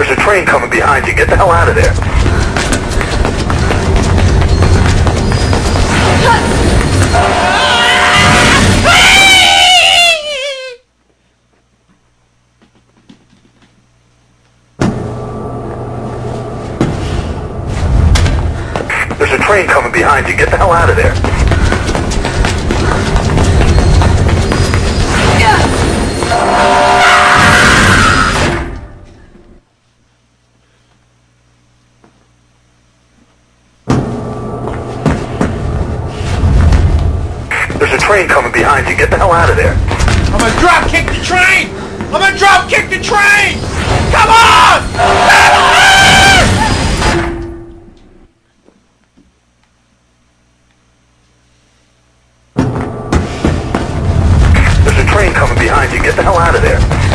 There's a train coming behind you. Get the hell out of there. There's a train coming behind you. Get the hell out of there. There's a train coming behind you. Get the hell out of there. I'm gonna drop kick the train! I'm gonna drop kick the train! Come on! Come on! There's a train coming behind you. Get the hell out of there.